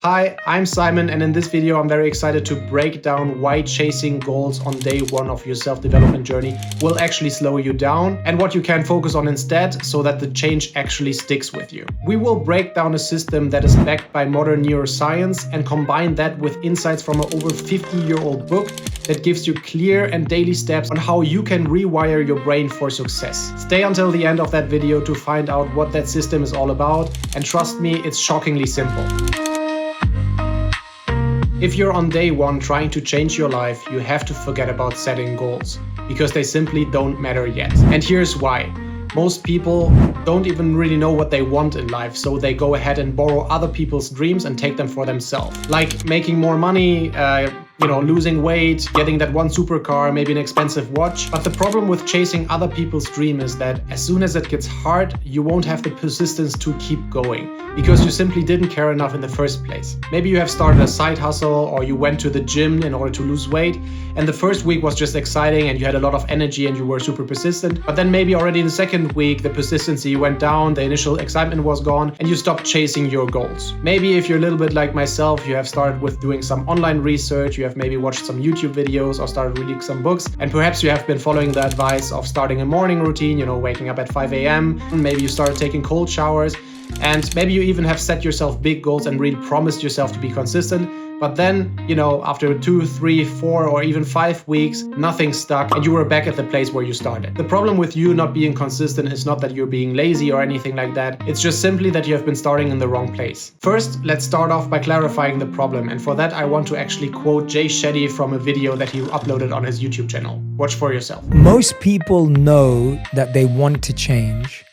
Hi, I'm Simon, and in this video I'm very excited to break down why chasing goals on day one of your self-development journey will actually slow you down and what you can focus on instead so that the change actually sticks with you. We will break down a system that is backed by modern neuroscience and combine that with insights from an over 50-year-old book that gives you clear and daily steps on how you can rewire your brain for success. Stay until the end of that video to find out what that system is all about, and trust me, it's shockingly simple. If you're on day one trying to change your life, you have to forget about setting goals, because they simply don't matter yet. And here's why. Most people don't even really know what they want in life, so they go ahead and borrow other people's dreams and take them for themselves. Like making more money, losing weight, getting that one supercar, maybe an expensive watch. But the problem with chasing other people's dream is that as soon as it gets hard, you won't have the persistence to keep going because you simply didn't care enough in the first place. Maybe you have started a side hustle or you went to the gym in order to lose weight, and the first week was just exciting and you had a lot of energy and you were super persistent. But then maybe already in the second week, the persistency went down, the initial excitement was gone, and you stopped chasing your goals. Maybe if you're a little bit like myself, you have started with doing some online research, you have maybe watched some YouTube videos or started reading some books, and perhaps you have been following the advice of starting a morning routine, waking up at 5 a.m. Maybe you started taking cold showers, and maybe you even have set yourself big goals and really promised yourself to be consistent. But then, after 2, 3, 4, or even 5 weeks, nothing stuck and you were back at the place where you started. The problem with you not being consistent is not that you're being lazy or anything like that. It's just simply that you have been starting in the wrong place. First, let's start off by clarifying the problem. And for that, I want to actually quote Jay Shetty from a video that he uploaded on his YouTube channel. Watch for yourself. Most people know that they want to change,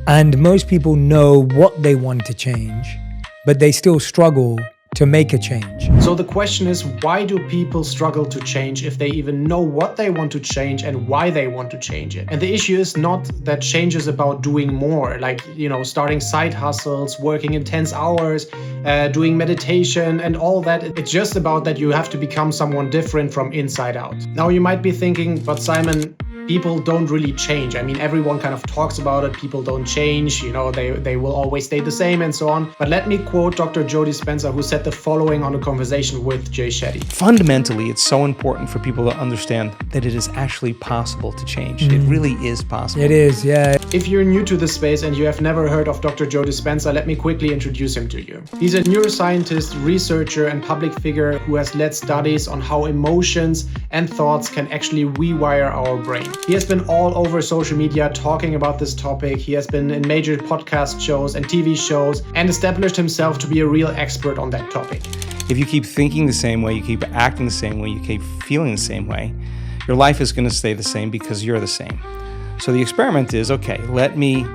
and most people know what they want to change, but they still struggle to make a change. So the question is, why do people struggle to change if they even know what they want to change and why they want to change it? And the issue is not that change is about doing more, like, starting side hustles, working intense hours, doing meditation and all that. It's just about that you have to become someone different from inside out. Now you might be thinking, but Simon, people don't really change. I mean, everyone kind of talks about it. People don't change, they will always stay the same and so on. But let me quote Dr. Joe Dispenza, who said the following on a conversation with Jay Shetty. Fundamentally, it's so important for people to understand that it is actually possible to change. It really is possible. It is, yeah. If you're new to this space and you have never heard of Dr. Joe Dispenza, let me quickly introduce him to you. He's a neuroscientist, researcher, and public figure who has led studies on how emotions and thoughts can actually rewire our brain. He has been all over social media talking about this topic. He has been in major podcast shows and TV shows and established himself to be a real expert on that topic. If you keep thinking the same way, you keep acting the same way, you keep feeling the same way, your life is going to stay the same because you're the same. So the experiment is, okay, let me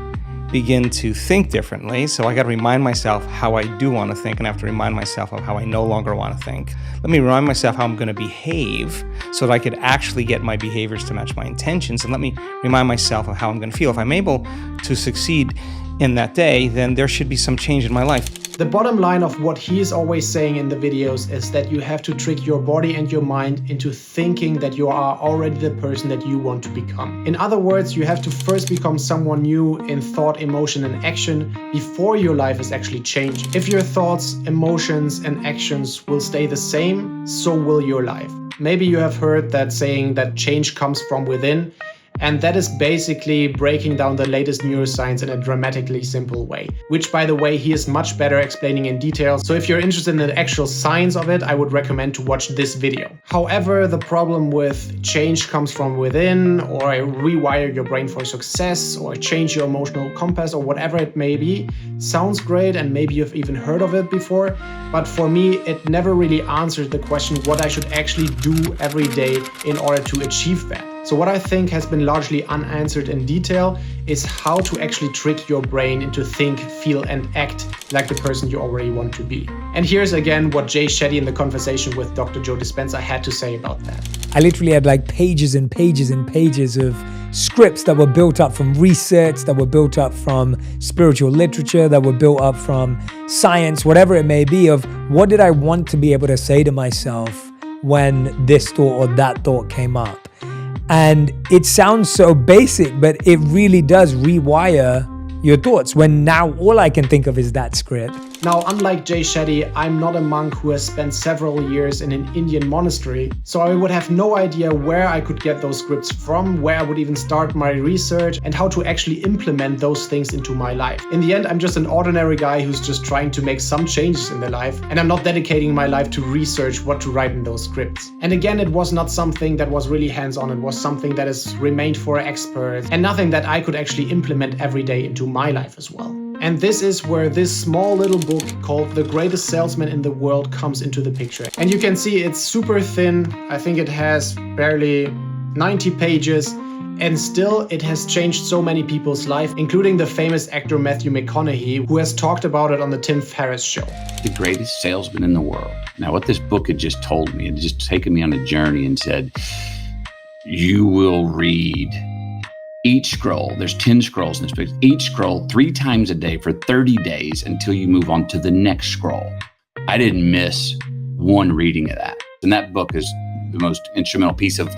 begin to think differently. So I got to remind myself how I do want to think, and I have to remind myself of how I no longer want to think. Let me remind myself how I'm going to behave so that I could actually get my behaviors to match my intentions, and let me remind myself of how I'm going to feel. If I'm able to succeed in that day, then there should be some change in my life. The bottom line of what he is always saying in the videos is that you have to trick your body and your mind into thinking that you are already the person that you want to become. In other words, you have to first become someone new in thought, emotion, and action before your life is actually changing. If your thoughts, emotions, and actions will stay the same, so will your life. Maybe you have heard that saying that change comes from within. And that is basically breaking down the latest neuroscience in a dramatically simple way, which, by the way, he is much better explaining in detail. So if you're interested in the actual science of it, I would recommend to watch this video. However, the problem with change comes from within, or rewire your brain for success, or change your emotional compass, or whatever it may be, sounds great, and maybe you've even heard of it before. But for me, it never really answered the question what I should actually do every day in order to achieve that. So what I think has been largely unanswered in detail is how to actually trick your brain into think, feel, and act like the person you already want to be. And here's again what Jay Shetty in the conversation with Dr. Joe Dispenza had to say about that. I literally had like pages and pages and pages of scripts that were built up from research, that were built up from spiritual literature, that were built up from science, whatever it may be, of what did I want to be able to say to myself when this thought or that thought came up. And it sounds so basic, but it really does rewire your thoughts when now all I can think of is that script. Now, unlike Jay Shetty, I'm not a monk who has spent several years in an Indian monastery, so I would have no idea where I could get those scripts from, where I would even start my research, and how to actually implement those things into my life. In the end, I'm just an ordinary guy who's just trying to make some changes in their life, and I'm not dedicating my life to research what to write in those scripts. And again, it was not something that was really hands-on. It was something that is remained for experts, and nothing that I could actually implement every day into my life as well. And this is where this small little book called The Greatest Salesman in the World comes into the picture. And you can see it's super thin. I think it has barely 90 pages. And still, it has changed so many people's life, including the famous actor Matthew McConaughey, who has talked about it on the Tim Ferriss show. The greatest salesman in the world. Now, what this book had just told me, it had just taken me on a journey and said, you will read each scroll. There's 10 scrolls in this book. Each scroll 3 times a day for 30 days until you move on to the next scroll. I didn't miss one reading of that. And that book is the most instrumental piece of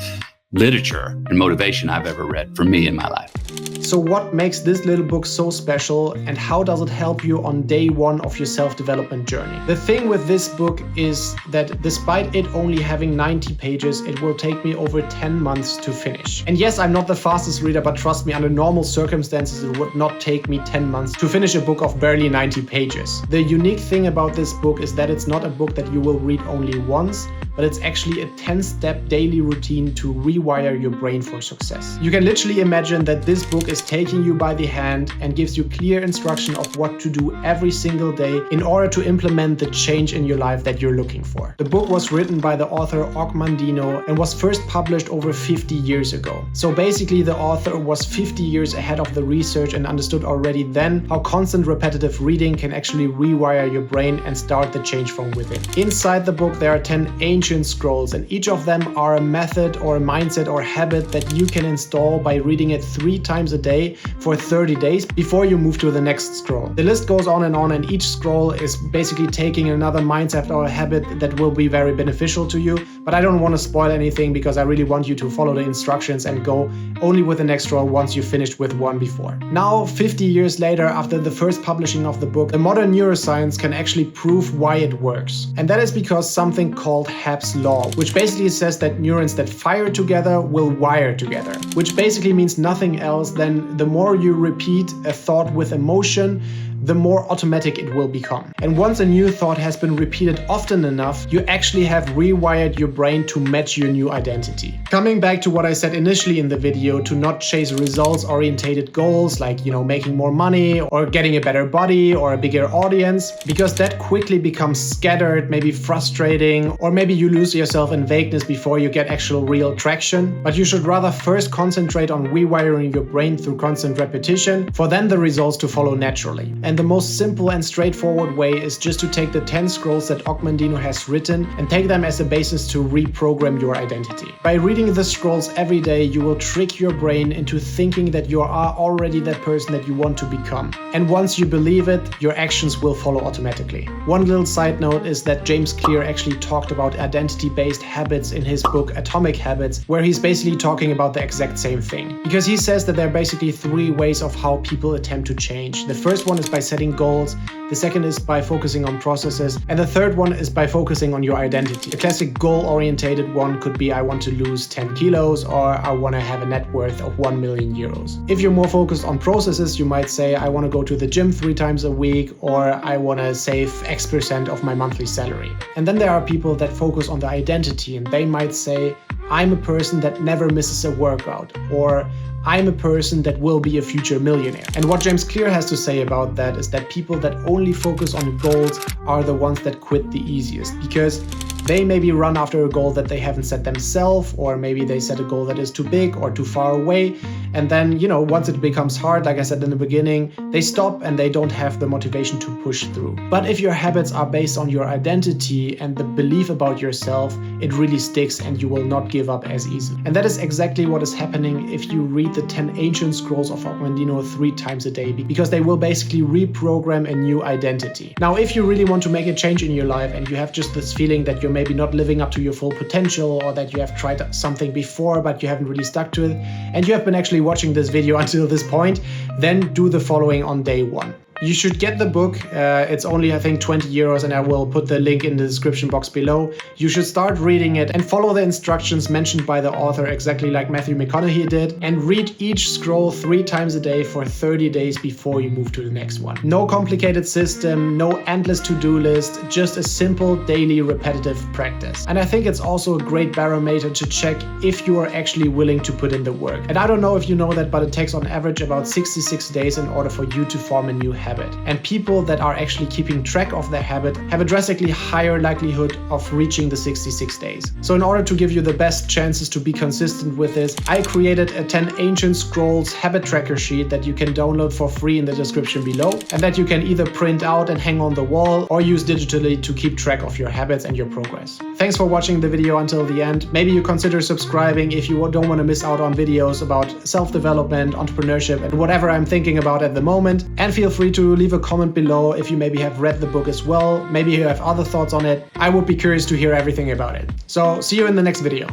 literature and motivation I've ever read for me in my life. So what makes this little book so special, and how does it help you on day one of your self-development journey? The thing with this book is that despite it only having 90 pages, it will take me over 10 months to finish. And yes, I'm not the fastest reader, but trust me, under normal circumstances, it would not take me 10 months to finish a book of barely 90 pages. The unique thing about this book is that it's not a book that you will read only once, but it's actually a 10-step daily routine to rewire your brain for success. You can literally imagine that this book is taking you by the hand and gives you clear instruction of what to do every single day in order to implement the change in your life that you're looking for. The book was written by the author Og Mandino and was first published over 50 years ago. So basically the author was 50 years ahead of the research and understood already then how constant repetitive reading can actually rewire your brain and start the change from within. Inside the book there are 10 ancient scrolls, and each of them are a method or a mindset or habit that you can install by reading it 3 times a day for 30 days before you move to the next scroll. The list goes on, and each scroll is basically taking another mindset or a habit that will be very beneficial to you. But I don't want to spoil anything because I really want you to follow the instructions and go only with the next scroll once you finished with one before. Now, 50 years later, after the first publishing of the book, the modern neuroscience can actually prove why it works. And that is because something called Hebb's law, which basically says that neurons that fire together will wire together, which basically means nothing else than the more you repeat a thought with emotion, the more automatic it will become. And once a new thought has been repeated often enough, you actually have rewired your brain to match your new identity. Coming back to what I said initially in the video, to not chase results-oriented goals like, making more money or getting a better body or a bigger audience, because that quickly becomes scattered, maybe frustrating, or maybe you lose yourself in vagueness before you get actual real traction. But you should rather first concentrate on rewiring your brain through constant repetition, for then the results to follow naturally. And the most simple and straightforward way is just to take the 10 scrolls that Og Mandino has written and take them as a basis to reprogram your identity. By reading the scrolls every day, you will trick your brain into thinking that you are already that person that you want to become. And once you believe it, your actions will follow automatically. One little side note is that James Clear actually talked about identity-based habits in his book Atomic Habits, where he's basically talking about the exact same thing. Because he says that there are basically 3 ways of how people attempt to change. The first one is by setting goals, the second is by focusing on processes, and the third one is by focusing on your identity. A classic goal-orientated one could be I want to lose 10 kilos or I want to have a net worth of 1 million euros. If you're more focused on processes, you might say I want to go to the gym 3 times a week, or I want to save X% of my monthly salary. And then there are people that focus on the identity, and they might say I'm a person that never misses a workout, or I'm a person that will be a future millionaire. And what James Clear has to say about that is that people that only focus on goals are the ones that quit the easiest, because they maybe run after a goal that they haven't set themselves, or maybe they set a goal that is too big or too far away. And then, once it becomes hard, like I said in the beginning, they stop and they don't have the motivation to push through. But if your habits are based on your identity and the belief about yourself, it really sticks and you will not give up as easily. And that is exactly what is happening if you read the 10 ancient scrolls of Og Mandino 3 times a day, because they will basically reprogram a new identity. Now, if you really want to make a change in your life and you have just this feeling that you're maybe not living up to your full potential, or that you have tried something before but you haven't really stuck to it, and you have been actually watching this video until this point, then do the following on day 1. You should get the book. It's only, I think, 20 euros, and I will put the link in the description box below. You should start reading it and follow the instructions mentioned by the author, exactly like Matthew McConaughey did, and read each scroll 3 times a day for 30 days before you move to the next one. No complicated system, no endless to-do list, just a simple daily repetitive practice. And I think it's also a great barometer to check if you are actually willing to put in the work. And I don't know if you know that, but it takes on average about 66 days in order for you to form a new habit. And people that are actually keeping track of their habit have a drastically higher likelihood of reaching the 66 days. So in order to give you the best chances to be consistent with this, I created a 10 ancient scrolls habit tracker sheet that you can download for free in the description below, and that you can either print out and hang on the wall or use digitally to keep track of your habits and your progress. Thanks for watching the video until the end. Maybe you consider subscribing if you don't want to miss out on videos about self-development, entrepreneurship, and whatever I'm thinking about at the moment. And feel free to leave a comment below if you maybe have read the book as well. Maybe you have other thoughts on it. I would be curious to hear everything about it. So see you in the next video.